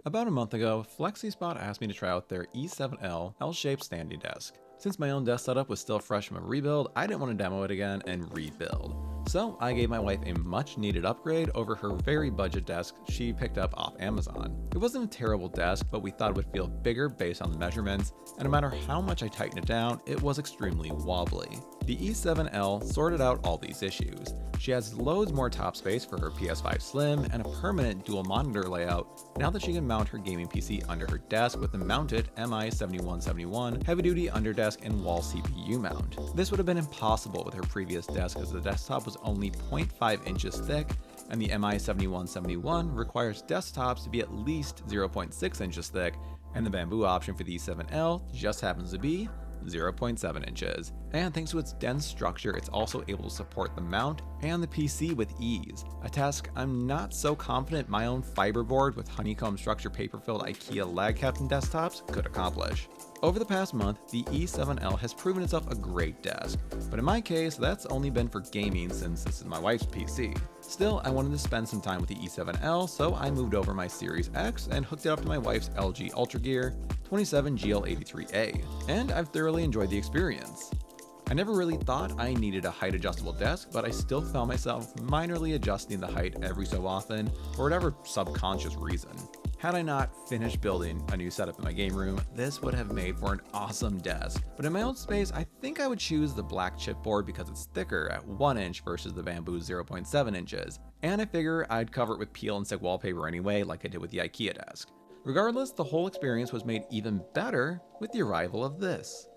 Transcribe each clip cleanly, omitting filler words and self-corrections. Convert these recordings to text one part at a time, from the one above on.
About a month ago, FlexiSpot asked me to try out their E7L L-shaped standing desk. Since my own desk setup was still fresh from a rebuild, I didn't want to demo it again and rebuild. So I gave my wife a much needed upgrade over her very budget desk she picked up off Amazon. It wasn't a terrible desk, but we thought it would feel bigger based on the measurements, and no matter how much I tightened it down, it was extremely wobbly. The E7L sorted out all these issues. She has loads more top space for her PS5 Slim and a permanent dual monitor layout now that she can mount her gaming PC under her desk with the mounted MI7171 heavy-duty underdesk and wall CPU mount. This would have been impossible with her previous desk as the desktop was only 0.5 inches thick, and the MI7171 requires desktops to be at least 0.6 inches thick, and the bamboo option for the E7L just happens to be 0.7 inches. And thanks to its dense structure, it's also able to support the mount and the PC with ease, a task I'm not so confident my own fiberboard with honeycomb structure paper-filled IKEA lag captain desktops could accomplish. Over the past month, the E7L has proven itself a great desk, but in my case, that's only been for gaming since this is my wife's PC. Still, I wanted to spend some time with the E7L, so I moved over my Series X and hooked it up to my wife's LG UltraGear 27GL83A, and I've thoroughly enjoyed the experience. I never really thought I needed a height adjustable desk, but I still found myself minorly adjusting the height every so often for whatever subconscious reason. Had I not finished building a new setup in my game room, this would have made for an awesome desk. But in my own space, I think I would choose the black chipboard because it's thicker at 1 inch versus the bamboo 0.7 inches. And I figure I'd cover it with peel and stick wallpaper anyway, like I did with the IKEA desk. Regardless, the whole experience was made even better with the arrival of this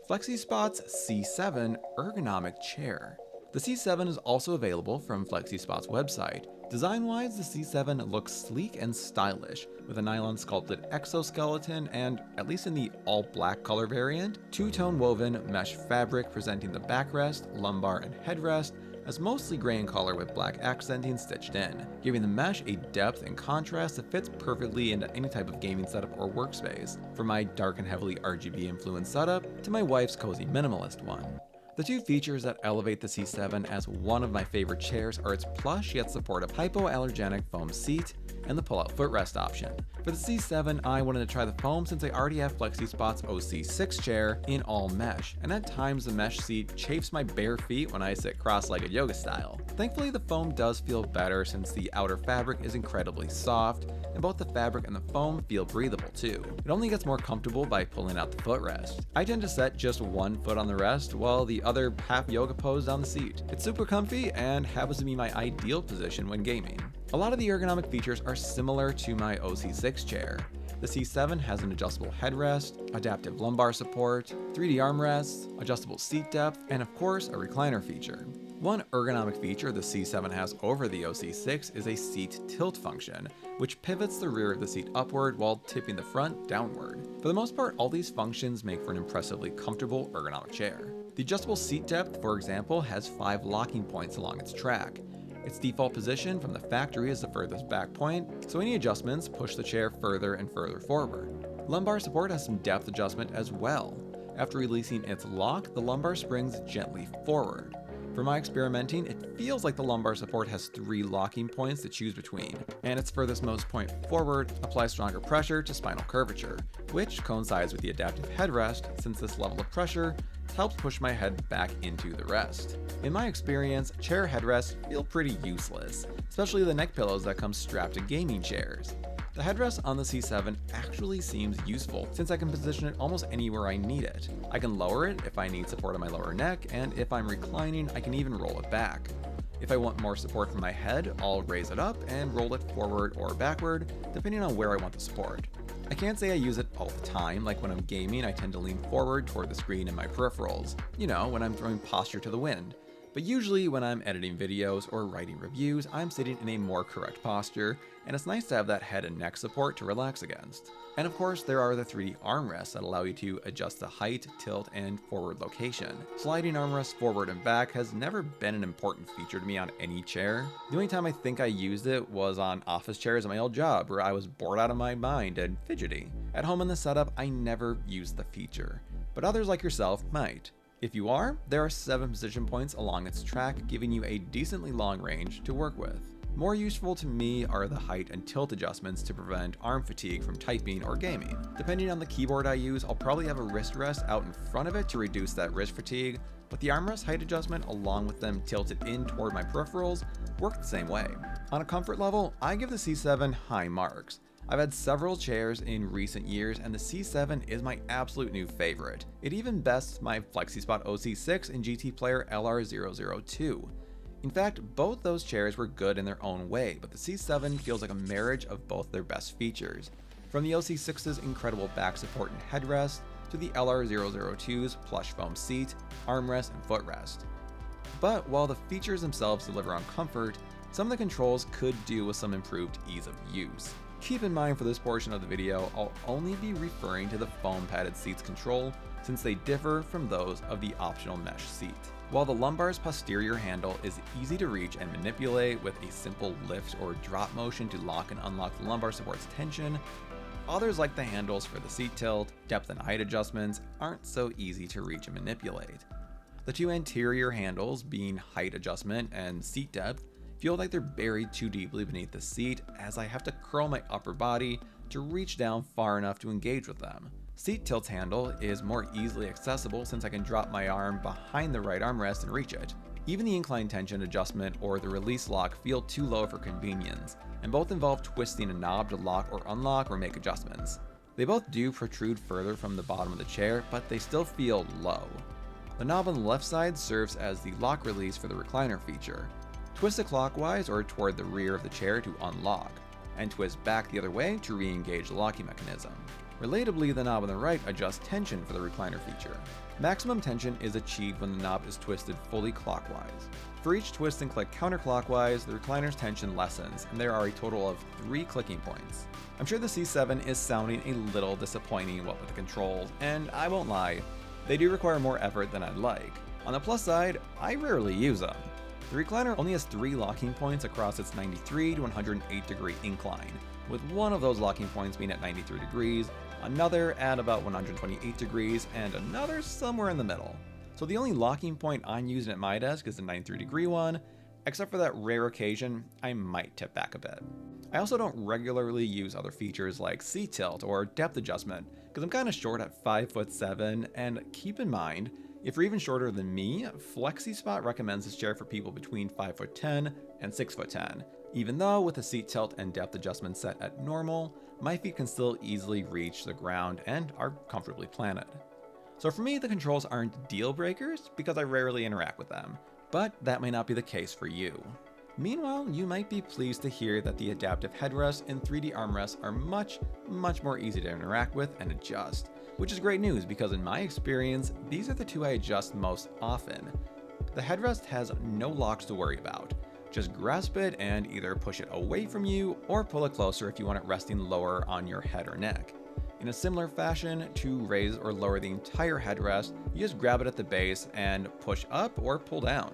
FlexiSpot's C7 ergonomic chair. The C7 is also available from FlexiSpot's website. Design-wise, the C7 looks sleek and stylish, with a nylon sculpted exoskeleton and, at least in the all-black color variant, two-tone woven mesh fabric presenting the backrest, lumbar, and headrest as mostly gray in color with black accenting stitched in, giving the mesh a depth and contrast that fits perfectly into any type of gaming setup or workspace, from my dark and heavily RGB-influenced setup to my wife's cozy minimalist one. The two features that elevate the C7 as one of my favorite chairs are its plush yet supportive hypoallergenic foam seat and the pull-out footrest option. For the C7, I wanted to try the foam since I already have FlexiSpot's OC6 chair in all mesh, and at times the mesh seat chafes my bare feet when I sit cross-legged yoga style. Thankfully, the foam does feel better since the outer fabric is incredibly soft, and both the fabric and the foam feel breathable too. It only gets more comfortable by pulling out the footrest. I tend to set just one foot on the rest while the other half yoga pose down the seat. It's super comfy and happens to be my ideal position when gaming. A lot of the ergonomic features are similar to my OC6 chair. The C7 has an adjustable headrest, adaptive lumbar support, 3D armrests, adjustable seat depth, and of course a recliner feature. One ergonomic feature the C7 has over the OC6 is a seat tilt function, which pivots the rear of the seat upward while tipping the front downward. For the most part, all these functions make for an impressively comfortable ergonomic chair. The adjustable seat depth, for example, has 5 locking points along its track. Its default position from the factory is the furthest back point, so any adjustments push the chair further and further forward. Lumbar support has some depth adjustment as well. After releasing its lock, the lumbar springs gently forward. For my experimenting, it feels like the lumbar support has 3 locking points to choose between, and its furthest most point forward applies stronger pressure to spinal curvature, which coincides with the adaptive headrest since this level of pressure helps push my head back into the rest. In my experience, chair headrests feel pretty useless, especially the neck pillows that come strapped to gaming chairs. The headrest on the C7 actually seems useful since I can position it almost anywhere I need it. I can lower it if I need support on my lower neck, and if I'm reclining, I can even roll it back. If I want more support from my head, I'll raise it up and roll it forward or backward, depending on where I want the support. I can't say I use it all the time, like when I'm gaming I tend to lean forward toward the screen and my peripherals, when I'm throwing posture to the wind. But usually when I'm editing videos or writing reviews, I'm sitting in a more correct posture, and it's nice to have that head and neck support to relax against. And of course, there are the 3D armrests that allow you to adjust the height, tilt, and forward location. Sliding armrests forward and back has never been an important feature to me on any chair. The only time I think I used it was on office chairs at my old job, where I was bored out of my mind and fidgety. At home in the setup, I never used the feature, but others like yourself might. If you are, there are 7 position points along its track, giving you a decently long range to work with. More useful to me are the height and tilt adjustments to prevent arm fatigue from typing or gaming. Depending on the keyboard I use, I'll probably have a wrist rest out in front of it to reduce that wrist fatigue, but the armrest height adjustment along with them tilted in toward my peripherals work the same way. On a comfort level, I give the C7 high marks. I've had several chairs in recent years and the C7 is my absolute new favorite. It even bests my FlexiSpot OC6 and GT Player LR002. In fact, both those chairs were good in their own way, but the C7 feels like a marriage of both their best features. From the OC6's incredible back support and headrest, to the LR002's plush foam seat, armrest, and footrest. But while the features themselves deliver on comfort, some of the controls could do with some improved ease of use. Keep in mind for this portion of the video, I'll only be referring to the foam padded seat's control since they differ from those of the optional mesh seat. While the lumbar's posterior handle is easy to reach and manipulate with a simple lift or drop motion to lock and unlock the lumbar support's tension, others like the handles for the seat tilt, depth and height adjustments aren't so easy to reach and manipulate. The two anterior handles, being height adjustment and seat depth, feel like they're buried too deeply beneath the seat as I have to curl my upper body to reach down far enough to engage with them. Seat tilt's handle is more easily accessible since I can drop my arm behind the right armrest and reach it. Even the incline tension adjustment or the release lock feel too low for convenience, and both involve twisting a knob to lock or unlock or make adjustments. They both do protrude further from the bottom of the chair, but they still feel low. The knob on the left side serves as the lock release for the recliner feature. Twist it clockwise or toward the rear of the chair to unlock, and twist back the other way to re-engage the locking mechanism. Relatably, the knob on the right adjusts tension for the recliner feature. Maximum tension is achieved when the knob is twisted fully clockwise. For each twist and click counterclockwise, the recliner's tension lessens, and there are a total of 3 clicking points. I'm sure the C7 is sounding a little disappointing what with the controls, and I won't lie, they do require more effort than I'd like. On the plus side, I rarely use them. The recliner only has 3 locking points across its 93 to 108 degree incline, with one of those locking points being at 93 degrees, another at about 128 degrees, and another somewhere in the middle. So the only locking point I'm using at my desk is the 93 degree one, except for that rare occasion I might tip back a bit. I also don't regularly use other features like seat tilt or depth adjustment, because I'm kind of short at 5'7", and keep in mind, if you're even shorter than me, FlexiSpot recommends this chair for people between 5'10" and 6'10", even though with the seat tilt and depth adjustment set at normal, my feet can still easily reach the ground and are comfortably planted. So for me, the controls aren't deal breakers because I rarely interact with them, but that may not be the case for you. Meanwhile, you might be pleased to hear that the adaptive headrests and 3D armrests are much more easy to interact with and adjust, which is great news because in my experience, these are the two I adjust most often. The headrest has no locks to worry about. Just grasp it and either push it away from you or pull it closer if you want it resting lower on your head or neck. In a similar fashion, to raise or lower the entire headrest, you just grab it at the base and push up or pull down.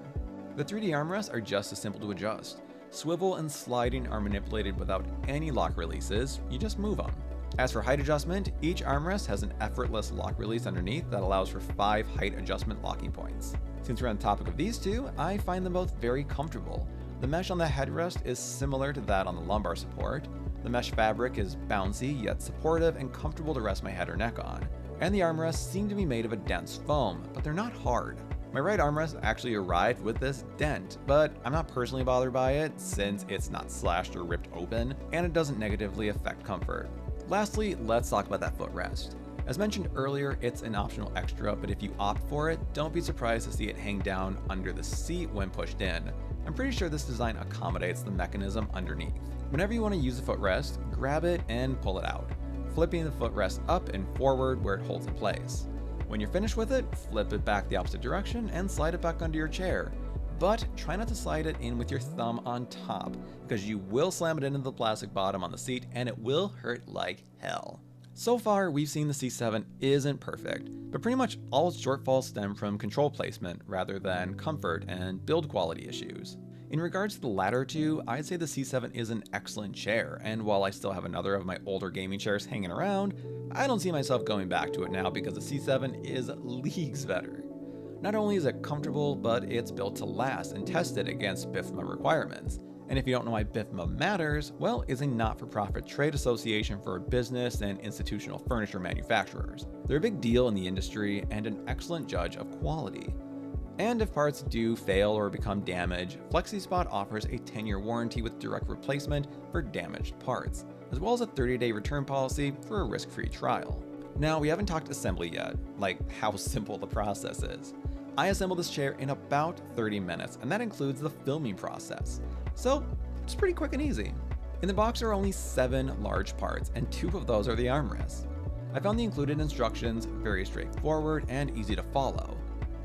The 3D armrests are just as simple to adjust. Swivel and sliding are manipulated without any lock releases, you just move them. As for height adjustment, each armrest has an effortless lock release underneath that allows for 5 height adjustment locking points. Since we're on the topic of these two, I find them both very comfortable. The mesh on the headrest is similar to that on the lumbar support. The mesh fabric is bouncy yet supportive and comfortable to rest my head or neck on. And the armrests seem to be made of a dense foam, but they're not hard. My right armrest actually arrived with this dent, but I'm not personally bothered by it since it's not slashed or ripped open, and it doesn't negatively affect comfort. Lastly, let's talk about that footrest. As mentioned earlier, it's an optional extra, but if you opt for it, don't be surprised to see it hang down under the seat when pushed in. I'm pretty sure this design accommodates the mechanism underneath. Whenever you want to use the footrest, grab it and pull it out, flipping the footrest up and forward where it holds in place. When you're finished with it, flip it back the opposite direction and slide it back under your chair. But try not to slide it in with your thumb on top, because you will slam it into the plastic bottom on the seat and it will hurt like hell. So far, we've seen the C7 isn't perfect, but pretty much all its shortfalls stem from control placement rather than comfort and build quality issues. In regards to the latter two, I'd say the C7 is an excellent chair, and while I still have another of my older gaming chairs hanging around, I don't see myself going back to it now because the C7 is leagues better. Not only is it comfortable, but it's built to last and tested against BIFMA requirements. And if you don't know why BIFMA matters, well, it's a not-for-profit trade association for business and institutional furniture manufacturers. They're a big deal in the industry and an excellent judge of quality. And if parts do fail or become damaged, FlexiSpot offers a 10-year warranty with direct replacement for damaged parts, as well as a 30-day return policy for a risk-free trial. Now, we haven't talked assembly yet, like how simple the process is. I assembled this chair in about 30 minutes, and that includes the filming process. So, it's pretty quick and easy. In the box are only 7 large parts, and 2 of those are the armrests. I found the included instructions very straightforward and easy to follow,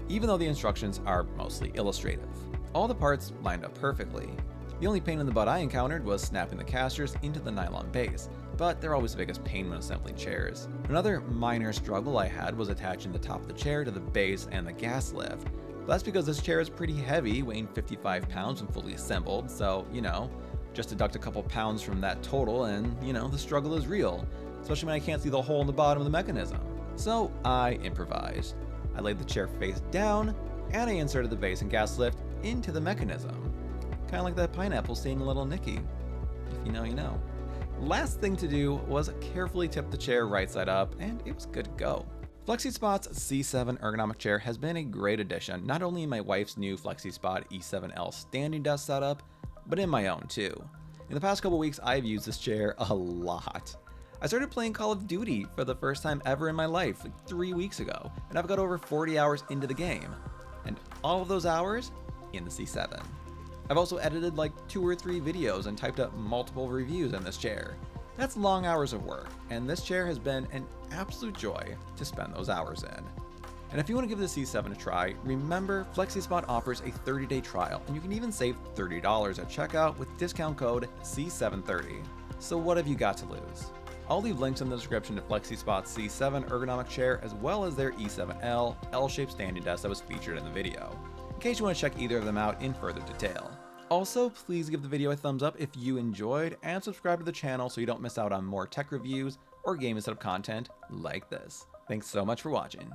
even though the instructions are mostly illustrative. All the parts lined up perfectly. The only pain in the butt I encountered was snapping the casters into the nylon base, but they're always the biggest pain when assembling chairs. Another minor struggle I had was attaching the top of the chair to the base and the gas lift. But that's because this chair is pretty heavy, weighing 55 pounds when fully assembled, so, just deduct a couple pounds from that total and, the struggle is real, especially when I can't see the hole in the bottom of the mechanism. So I improvised. I laid the chair face down, and I inserted the base and gas lift into the mechanism. Kind of like that pineapple seeing a little Nicky. If you know, you know. Last thing to do was carefully tip the chair right side up, and it was good to go. FlexiSpot's C7 ergonomic chair has been a great addition, not only in my wife's new FlexiSpot E7L standing desk setup, but in my own too. In the past couple weeks, I've used this chair a lot. I started playing Call of Duty for the first time ever in my life, like 3 weeks ago, and I've got over 40 hours into the game. And all of those hours in the C7. I've also edited like 2 or 3 videos and typed up multiple reviews on this chair. That's long hours of work, and this chair has been an absolute joy to spend those hours in. And if you want to give the C7 a try, remember FlexiSpot offers a 30-day trial, and you can even save $30 at checkout with discount code C730. So what have you got to lose? I'll leave links in the description to FlexiSpot C7 ergonomic chair as well as their E7L L-shaped standing desk that was featured in the video, in case you want to check either of them out in further detail. Also, please give the video a thumbs up if you enjoyed, and subscribe to the channel so you don't miss out on more tech reviews or gaming setup content like this. Thanks so much for watching.